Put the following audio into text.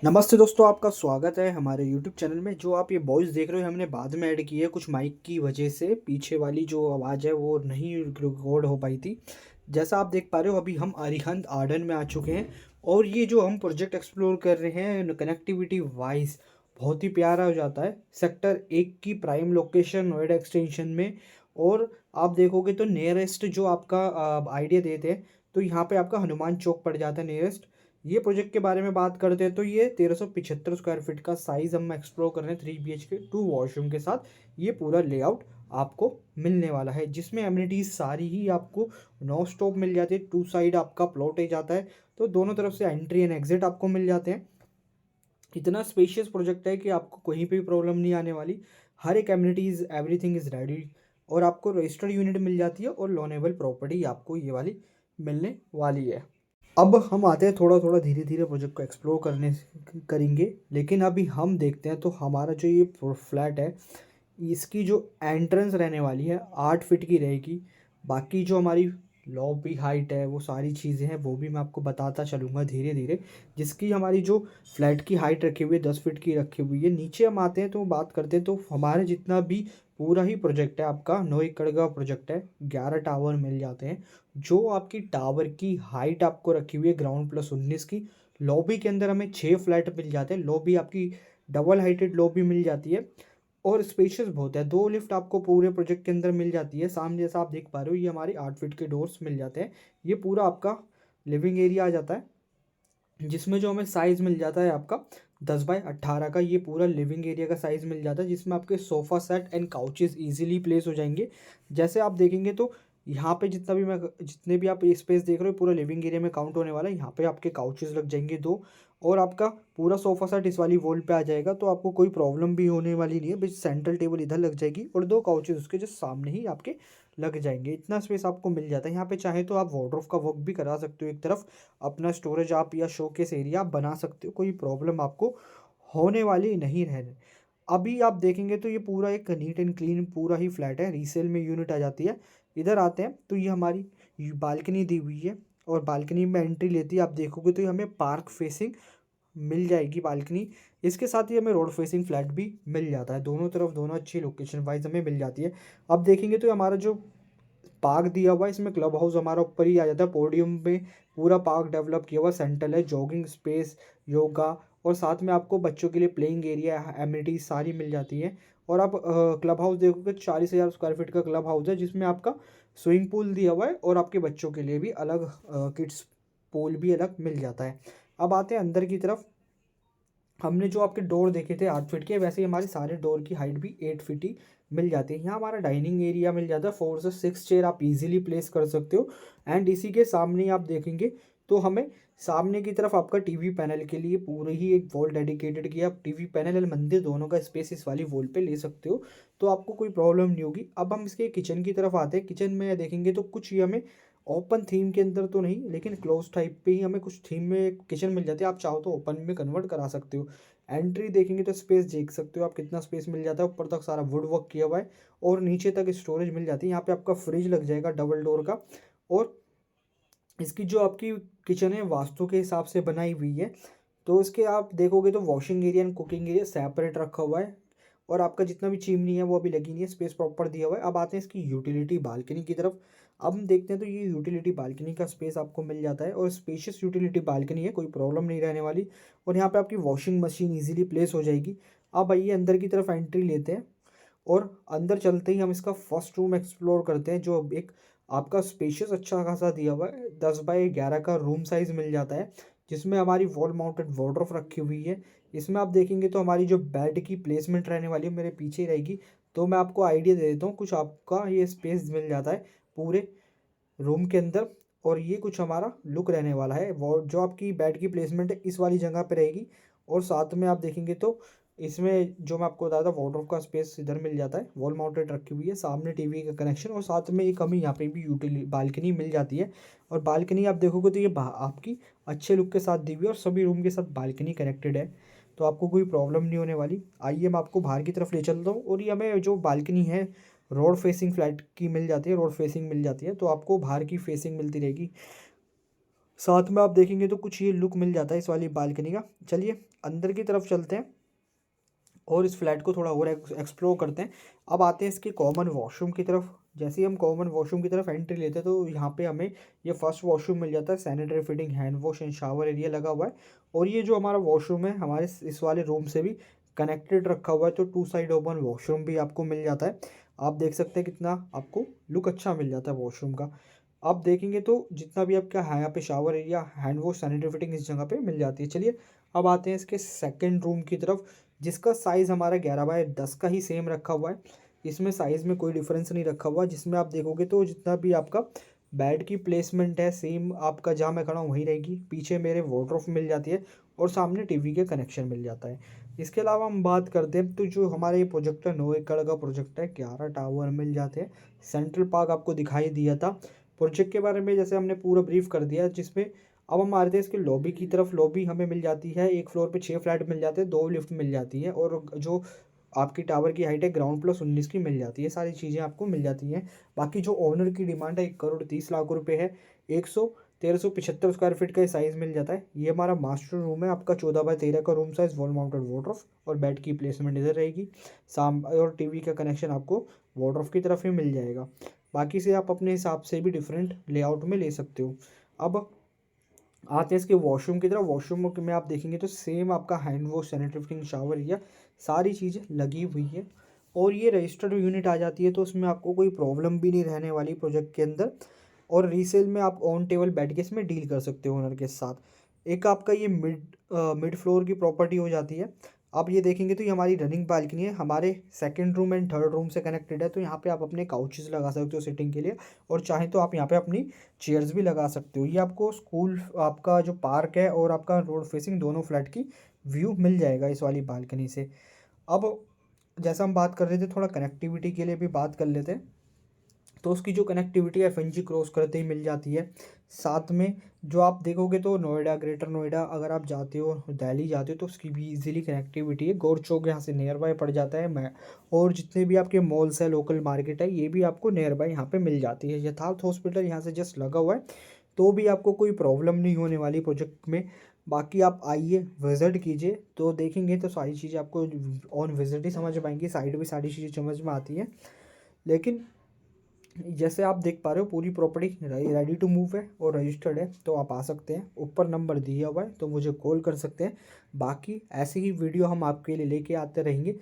नमस्ते दोस्तों, आपका स्वागत है हमारे यूट्यूब चैनल में। जो आप ये वॉइस देख रहे हो हमने बाद में ऐड की है, कुछ माइक की वजह से पीछे वाली जो आवाज़ है वो नहीं रिकॉर्ड हो पाई थी। जैसा आप देख पा रहे हो अभी हम अरिहंत आर्डन में आ चुके हैं और ये जो हम प्रोजेक्ट एक्सप्लोर कर रहे हैं कनेक्टिविटी वाइज बहुत ही प्यारा हो जाता है। सेक्टर 1 की प्राइम लोकेशन नोएडा एक्सटेंशन में। और आप देखोगे तो नियरेस्ट जो आपका आइडिया देते हैं तो यहाँ पे आपका हनुमान चौक पड़ जाता है नियरेस्ट। ये प्रोजेक्ट के बारे में बात करते हैं तो ये 1375 स्क्वायर फीट का साइज हम एक्सप्लोर कर रहे हैं। 3 BHK 2 वॉशरूम के साथ ये पूरा लेआउट आपको मिलने वाला है, जिसमें एमिनिटीज सारी ही आपको नॉन स्टॉप मिल जाती है। टू साइड आपका प्लॉट ही जाता है तो दोनों तरफ से एंट्री एंड एग्जिट आपको मिल जाते हैं। इतना स्पेशियस प्रोजेक्ट है कि आपको कहीं पे भी प्रॉब्लम नहीं आने वाली। हर एक एमिनिटीज एवरीथिंग इज रेडी और आपको रजिस्टर्ड यूनिट मिल जाती है और लोनेबल प्रॉपर्टी आपको ये वाली मिलने वाली है। अब हम आते हैं थोड़ा थोड़ा धीरे धीरे प्रोजेक्ट को एक्सप्लोर करने करेंगे, लेकिन अभी हम देखते हैं तो हमारा जो ये फ्लैट है इसकी जो एंट्रेंस रहने वाली है 8 फीट की रहेगी। बाकी जो हमारी लॉबी हाइट है वो सारी चीज़ें हैं वो भी मैं आपको बताता चलूँगा धीरे धीरे। जिसकी हमारी जो फ्लैट की हाइट रखी हुई है 10 फीट की रखी हुई है। नीचे हम आते हैं तो बात करते हैं तो हमारे जितना भी पूरा ही प्रोजेक्ट है आपका 9 एकड़ का प्रोजेक्ट है। 11 टावर मिल जाते हैं। जो आपकी टावर की हाइट आपको रखी हुई है ग्राउंड प्लस 19 की। लॉबी के अंदर हमें 6 फ्लैट मिल जाते हैं। लॉबी आपकी डबल हाइटेड लॉबी मिल जाती है और स्पेशियस बहुत है। 2 लिफ्ट आपको पूरे प्रोजेक्ट के अंदर मिल जाती है। सामने जैसा आप देख पा रहे हो ये हमारे 8 फीट के डोर्स मिल जाते हैं। ये पूरा आपका लिविंग एरिया आ जाता है, जिसमें जो हमें साइज़ मिल जाता है आपका 10 बाय 18 का। ये पूरा लिविंग एरिया का साइज़ मिल जाता है, जिसमें आपके sofa set and couches easily place हो जाएंगे। जैसे आप देखेंगे तो यहाँ पे जितने भी आप स्पेस देख रहे हो पूरा लिविंग एरिया में काउंट होने वाला है। यहाँ पे आपके काउचेस लग जाएंगे 2 और आपका पूरा सोफ़ा सेट इस वाली वॉल पे आ जाएगा, तो आपको कोई प्रॉब्लम भी होने वाली नहीं है। बस सेंट्रल टेबल इधर लग जाएगी और 2 काउचेस उसके जस्ट सामने ही आपके लग जाएंगे। इतना स्पेस आपको मिल जाता है। यहाँ पे चाहे तो आप वार्डरोब का वर्क भी करा सकते हो, एक तरफ अपना स्टोरेज आप या शोकेस एरिया आप बना सकते हो। कोई प्रॉब्लम आपको होने वाली नहीं है। अभी आप देखेंगे तो ये पूरा एक नीट एंड क्लीन पूरा ही फ्लैट है। रीसेल में यूनिट आ जाती है। इधर आते हैं तो ये हमारी बालकनी दी हुई है और बालकनी में एंट्री लेती है आप देखोगे तो ये हमें पार्क फेसिंग मिल जाएगी बालकनी। इसके साथ ही हमें रोड फेसिंग फ्लैट भी मिल जाता है। दोनों तरफ दोनों अच्छी लोकेशन वाइज हमें मिल जाती है। अब देखेंगे तो हमारा जो पार्क दिया हुआ है इसमें क्लब हाउस हमारा ऊपर ही आ जाता है। पोडियम में पूरा पार्क डेवलप किया हुआ, सेंट्रल है, जॉगिंग स्पेस, योगा और साथ में आपको बच्चों के लिए प्लेइंग एरिया एमिनिटीज सारी मिल जाती हैं। और आप क्लब हाउस देखोगे 40,000 स्क्वायर फीट का क्लब हाउस है, जिसमें आपका स्विमिंग पूल दिया हुआ है और आपके बच्चों के लिए भी अलग किड्स पूल भी अलग मिल जाता है। अब आते हैं अंदर की तरफ। हमने जो आपके डोर देखे थे 8 फीट के, वैसे ही हमारे सारे डोर की हाइट भी 8 फीट ही मिल जाती है। यहाँ हमारा डाइनिंग एरिया मिल जाता है। 4 से 6 चेयर आप इजीली प्लेस कर सकते हो। एंड इसी के सामने ही आप देखेंगे तो हमें सामने की तरफ आपका टीवी पैनल के लिए पूरी ही एक वॉल डेडिकेटेड किया। आप टीवी पैनल और मंदिर दोनों का स्पेस इस वाली वॉल पे ले सकते हो, तो आपको कोई प्रॉब्लम नहीं होगी। अब हम इसके किचन की तरफ आते हैं। किचन में देखेंगे तो कुछ ये हमें ओपन थीम के अंदर तो नहीं, लेकिन क्लोज टाइप पे ही हमें कुछ थीम में किचन मिल जाती है। आप चाहो तो ओपन में कन्वर्ट करा सकते हो। एंट्री देखेंगे तो स्पेस देख सकते हो आप कितना स्पेस मिल जाता है। ऊपर तक सारा वुड वर्क किया हुआ है और नीचे तक स्टोरेज मिल जाती है। यहाँ पे आपका फ्रिज लग जाएगा डबल डोर का। और इसकी जो आपकी किचन है वास्तु के हिसाब से बनाई हुई है, तो इसके आप देखोगे तो washing area and cooking area separate रखा हुआ है और आपका जितना भी चिमनी है वो अभी लगी नहीं है, स्पेस प्रॉपर दिया हुआ है। अब आते हैं इसकी यूटिलिटी बालकनी की तरफ। अब हम देखते हैं तो ये यूटिलिटी बालकनी का स्पेस आपको मिल जाता है और स्पेशियस यूटिलिटी बालकनी है, कोई प्रॉब्लम नहीं रहने वाली। और यहाँ पे आपकी वॉशिंग मशीन इजीली प्लेस हो जाएगी। अब आइए अंदर की तरफ एंट्री लेते हैं और अंदर चलते ही हम इसका फर्स्ट रूम एक्सप्लोर करते हैं, जो एक आपका स्पेशियस अच्छा खासा दिया हुआ है। 10 बाय 11 का रूम साइज़ मिल जाता है, जिसमें हमारी वॉल माउंटेड वार्डरोब रखी हुई है। इसमें आप देखेंगे तो हमारी जो बेड की प्लेसमेंट रहने वाली है मेरे पीछे ही रहेगी। तो मैं आपको आइडिया दे देता हूँ, कुछ आपका ये स्पेस मिल जाता है पूरे रूम के अंदर। और ये कुछ हमारा लुक रहने वाला है। वो जो आपकी बेड की प्लेसमेंट है इस वाली जगह पे रहेगी। और साथ में आप देखेंगे तो इसमें जो मैं आपको बताया था वार्डरोब का स्पेस इधर मिल जाता है। वॉल माउंटेड रखी हुई है, सामने टीवी का कनेक्शन और साथ में एक हमें यहाँ पे भी यूटिलिटी बालकनी मिल जाती है। और बालकनी आप देखोगे तो ये आपकी अच्छे लुक के साथ दी हुई है और सभी रूम के साथ बालकनी कनेक्टेड है, तो आपको कोई प्रॉब्लम नहीं होने वाली। आइए मैं आपको बाहर की तरफ ले चलता हूँ। और ये हमें जो बालकनी है रोड फेसिंग फ्लैट की मिल जाती है, रोड फेसिंग मिल जाती है, तो आपको बाहर की फेसिंग मिलती रहेगी। साथ में आप देखेंगे तो कुछ ये लुक मिल जाता है इस वाली बालकनी का। चलिए अंदर की तरफ चलते हैं और इस फ्लैट को थोड़ा और एक्सप्लोर करते हैं। अब आते हैं इसके कॉमन वॉशरूम की तरफ। जैसे ही हम कॉमन वॉशरूम की तरफ एंट्री लेते हैं तो यहाँ पे हमें ये फर्स्ट वॉशरूम मिल जाता है। Sanitary fitting, hand wash and shower area लगा हुआ है। और ये जो हमारा वॉशरूम है हमारे इस वाले रूम से भी कनेक्टेड रखा हुआ है, तो 2 साइड ओपन वॉशरूम भी आपको मिल जाता है। आप देख सकते हैं कितना आपको लुक अच्छा मिल जाता है वॉशरूम का। आप देखेंगे तो जितना भी आपका है यहाँ पे shower area, hand wash, sanitary fitting इस जगह पे मिल जाती है। चलिए अब आते हैं इसके सेकेंड रूम की तरफ, जिसका साइज़ हमारा 11x10 का ही सेम रखा हुआ है। इसमें साइज़ में कोई डिफरेंस नहीं रखा हुआ, जिसमें आप देखोगे तो जितना भी आपका बेड की प्लेसमेंट है सेम आपका जहाँ मैं खड़ा हूँ वहीं रहेगी। पीछे मेरे वार्डरोब मिल जाती है और सामने टीवी के कनेक्शन मिल जाता है। इसके अलावा हम बात करते हैं तो जो हमारा ये प्रोजेक्ट है 9 एकड़ का प्रोजेक्ट है, 11 टावर मिल जाते हैं। सेंट्रल पार्क आपको दिखाई दिया था। प्रोजेक्ट के बारे में जैसे हमने पूरा ब्रीफ कर दिया, जिसमें अब हम आ रहे थे इसके लॉबी की तरफ। लॉबी हमें मिल जाती है, एक फ्लोर पे 6 फ्लैट मिल जाते हैं, 2 लिफ्ट मिल जाती है और जो आपकी टावर की हाइट है ग्राउंड प्लस 19 की मिल जाती है। सारी चीज़ें आपको मिल जाती हैं। बाकी जो ओनर की डिमांड है 1,30,00,000 रुपये है। 1375 स्क्वायर फीट का साइज़ मिल जाता है। ये हमारा मास्टर रूम है आपका, 14x13 का room size, wall mounted wardrobe और बेड की प्लेसमेंट इधर रहेगी। और टीवी का कनेक्शन आपको वार्डरोब की तरफ ही मिल जाएगा। बाकी से आप अपने हिसाब से भी डिफरेंट लेआउट में ले सकते हो। अब आते हैं इसके वॉशरूम की तरफ। वॉशरूम में आप देखेंगे तो सेम आपका hand wash, sanitary fitting, shower area सारी चीज़ें लगी हुई है। और ये रजिस्टर्ड यूनिट आ जाती है तो उसमें आपको कोई प्रॉब्लम भी नहीं रहने वाली प्रोजेक्ट के अंदर। और रीसेल में आप ऑन टेबल बैठ के इसमें डील कर सकते हो ओनर के साथ। एक आपका ये मिड फ्लोर की प्रॉपर्टी हो जाती है। आप ये देखेंगे तो ये हमारी रनिंग बालकनी है, हमारे second room and third room से कनेक्टेड है। तो यहाँ पे आप अपने काउचेस लगा सकते हो सिटिंग के लिए, और चाहे तो आप यहाँ पे अपनी चेयर्स भी लगा सकते हो। ये आपको स्कूल, आपका जो पार्क है और आपका रोड फेसिंग दोनों फ्लैट की व्यू मिल जाएगा इस वाली बालकनी से। अब जैसा हम बात कर रहे थे थोड़ा कनेक्टिविटी के लिए भी बात कर लेते हैं। तो उसकी जो कनेक्टिविटी है FNG क्रॉस करते ही मिल जाती है। साथ में जो आप देखोगे तो नोएडा, ग्रेटर नोएडा अगर आप जाते हो, दिल्ली जाते हो तो उसकी भी इजीली कनेक्टिविटी है। गौर चौक यहाँ से नियर बाय पड़ जाता है। मैं और जितने भी आपके मॉल्स है, लोकल मार्केट है, ये भी आपको नियर बाय यहाँ पे मिल जाती है। यथार्थ हॉस्पिटल यहाँ से जस्ट लगा हुआ है, तो भी आपको कोई प्रॉब्लम नहीं होने वाली प्रोजेक्ट में। बाकी आप आइए, विज़िट कीजिए, तो देखेंगे तो सारी चीज़ें आपको ऑन विज़िट ही समझ पाएंगी। साइड भी सारी चीज़ें समझ में आती हैं। लेकिन जैसे आप देख पा रहे हो पूरी प्रॉपर्टी रेडी टू मूव है और रजिस्टर्ड है, तो आप आ सकते हैं। ऊपर नंबर दिया हुआ है तो मुझे कॉल कर सकते हैं। बाकी ऐसी ही वीडियो हम आपके लिए लेके आते रहेंगे।